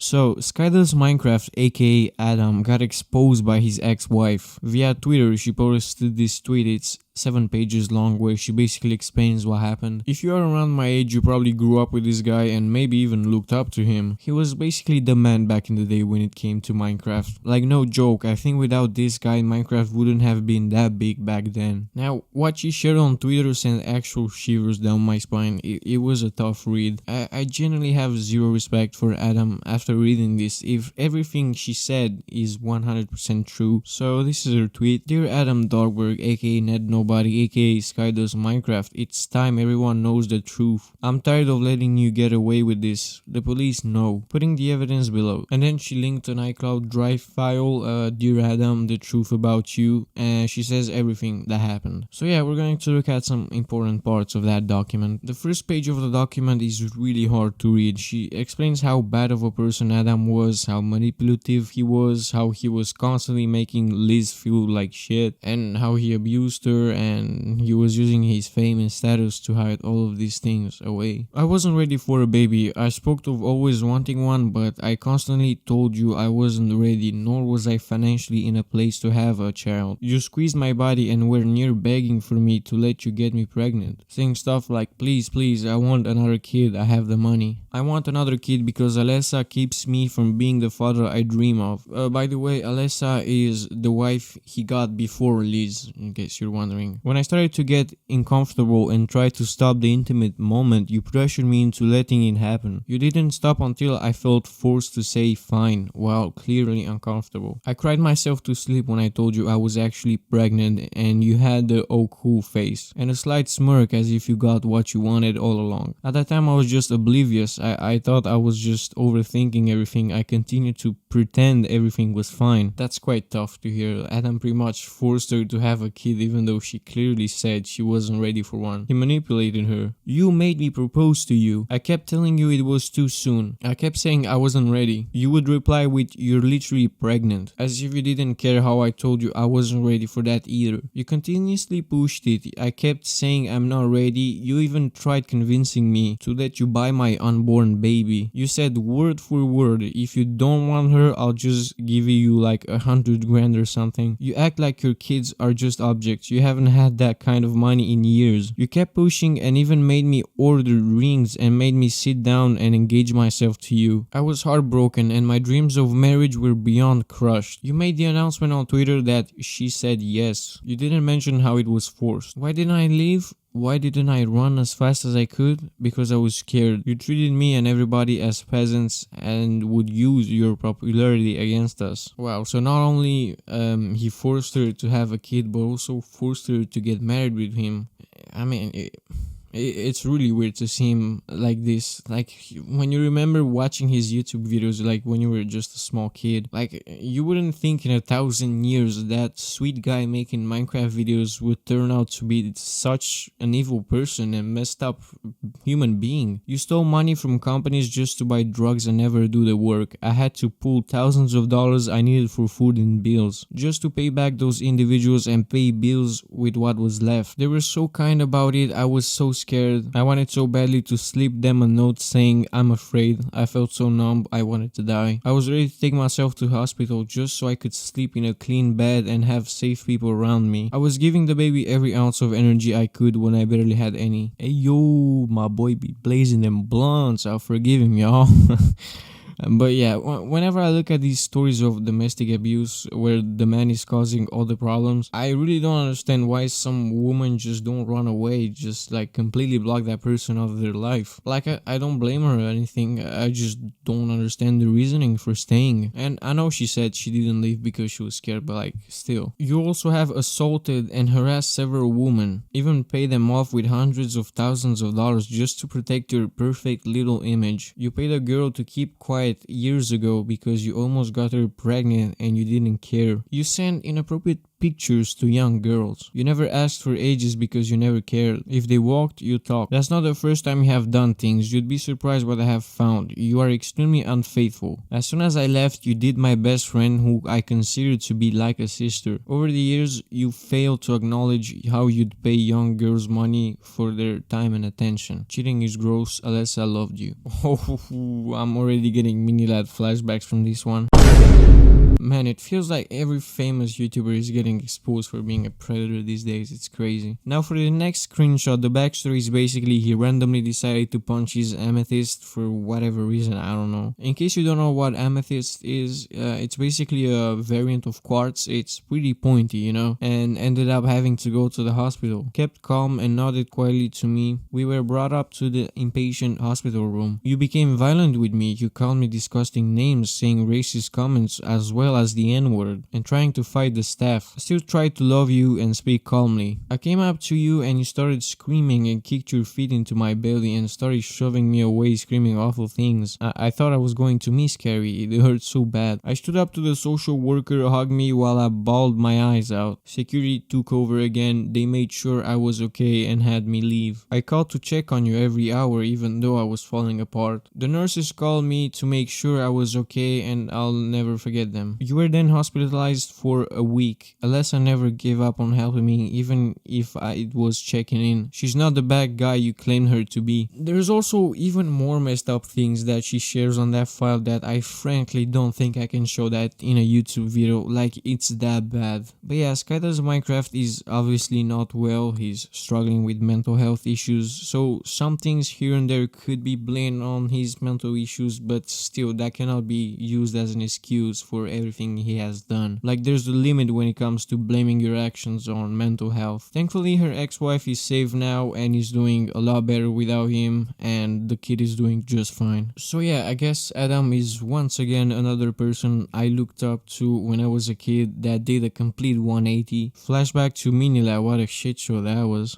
So, SkyDoesMinecraft aka Adam got exposed by his ex-wife. Via Twitter, she posted this tweet. It's 7 pages long where she basically explains what happened. If you are around my age, you probably grew up with this guy and maybe even looked up to him. He was basically the man back in the day when it came to Minecraft. Like, no joke, I think without this guy, Minecraft wouldn't have been that big back then. Now, what she shared on Twitter sent actual shivers down my spine. It was a tough read. I genuinely have zero respect for Adam after reading this, if everything she said is 100% true. So this is her tweet. Dear Adam Dahlberg, aka Ned Nobody, aka SkyDoesMinecraft, it's time everyone knows the truth. I'm tired of letting you get away with this. The police know. Putting the evidence below. And then she linked an iCloud Drive file, Dear Adam, the truth about you, and she says everything that happened. So yeah, we're going to look at some important parts of that document. The first page of the document is really hard to read. She explains how bad of a person Adam was, how manipulative he was, how he was constantly making Liz feel like shit, and how he abused her, and he was using his fame and status to hide all of these things away. I wasn't ready for a baby. I spoke of always wanting one, but I constantly told you I wasn't ready, nor was I financially in a place to have a child. You squeezed my body and were near begging for me to let you get me pregnant, saying stuff like, please, please, I want another kid, I have the money. I want another kid because Alessa keeps me from being the father I dream of. By the way, Alessa is the wife he got before Liz, in case you're wondering. When I started to get uncomfortable and tried to stop the intimate moment, you pressured me into letting it happen. You didn't stop until I felt forced to say fine, while clearly uncomfortable. I cried myself to sleep when I told you I was actually pregnant, and you had the oh cool face, and a slight smirk as if you got what you wanted all along. At that time I was just oblivious. I thought I was just overthinking everything. I continued to pretend everything was fine. That's quite tough to hear. Adam pretty much forced her to have a kid even though she clearly said she wasn't ready for one. He manipulated her. You made me propose to you. I kept telling you it was too soon. I kept saying I wasn't ready. You would reply with, you're literally pregnant, as if you didn't care how I told you I wasn't ready for that either. You continuously pushed it. I kept saying I'm not ready. You even tried convincing me to let you buy my unborn baby. You said word for word, if you don't want her, I'll just give you like 100 grand or something. You act like your kids are just objects. You haven't had that kind of money in years. You kept pushing and even made me order rings and made me sit down and engage myself to you. I was heartbroken and my dreams of marriage were beyond crushed. You made the announcement on Twitter that she said yes. You didn't mention how it was forced. Why didn't I leave? Why didn't I run as fast as I could? Because I was scared. You treated me and everybody as peasants and would use your popularity against us. Wow, so not only he forced her to have a kid, but also forced her to get married with him. I mean, it's really weird to see him like this. Like, when you remember watching his YouTube videos, like when you were just a small kid, like you wouldn't think in 1,000 years that sweet guy making Minecraft videos would turn out to be such an evil person and messed up human being. You stole money from companies just to buy drugs and never do the work. I had to pull thousands of dollars I needed for food and bills just to pay back those individuals and pay bills with what was left. They were so kind about it. I was so scared. I wanted so badly to slip them a note saying I'm afraid. I felt so numb, I wanted to die. I was ready to take myself to hospital just so I could sleep in a clean bed and have safe people around me. I was giving the baby every ounce of energy I could when I barely had any. Hey yo, my boy be blazing them blunts. I'll forgive him, y'all. But yeah, whenever I look at these stories of domestic abuse where the man is causing all the problems, I really don't understand why some women just don't run away, just like completely block that person out of their life. Like, I don't blame her or anything, I just don't understand the reasoning for staying. And I know she said she didn't leave because she was scared, but like, still. You also have assaulted and harassed several women, even paid them off with hundreds of thousands of dollars just to protect your perfect little image. You paid a girl to keep quiet years ago because you almost got her pregnant and you didn't care. You sent inappropriate pictures to young girls. You never asked for ages because you never cared. If they walked, you talked. That's not the first time you have done things. You'd be surprised what I have found. You are extremely unfaithful. As soon as I left, you did my best friend, who I considered to be like a sister. Over the years, you failed to acknowledge how you'd pay young girls money for their time and attention. Cheating is gross unless I loved you. Oh, I'm already getting mini lad flashbacks from this one. Man, it feels like every famous YouTuber is getting exposed for being a predator these days. It's crazy. Now for the next screenshot, the backstory is basically he randomly decided to punch his amethyst for whatever reason, I don't know. In case you don't know what amethyst is, it's basically a variant of quartz. It's pretty pointy, you know, and ended up having to go to the hospital. Kept calm and nodded quietly to me. We were brought up to the inpatient hospital room. You became violent with me. You called me disgusting names, saying racist comments as well as the N-word, and trying to fight the staff. I still tried to love you and speak calmly. I came up to you and you started screaming and kicked your feet into my belly and started shoving me away, screaming awful things. I thought I was going to miscarry. It hurt so bad. I stood up to the social worker, hugged me while I bawled my eyes out. Security took over again. They made sure I was okay and had me leave. I called to check on you every hour even though I was falling apart. The nurses called me to make sure I was okay, and I'll never forget them. You were then hospitalized for a week. Alyssa never gave up on helping me, even if it was checking in. She's not the bad guy you claimed her to be. There's also even more messed up things that she shares on that file that I frankly don't think I can show that in a YouTube video. Like, it's that bad. But yeah, SkyDoesMinecraft is obviously not well. He's struggling with mental health issues, so some things here and there could be blamed on his mental issues, but still that cannot be used as an excuse for everything he has done. Like, there's a limit when it comes to blaming your actions on mental health. Thankfully, her ex-wife is safe now and is doing a lot better without him, and the kid is doing just fine. So yeah, I guess Adam is once again another person I looked up to when I was a kid that did a complete 180. Flashback to Minila, what a shit show that was.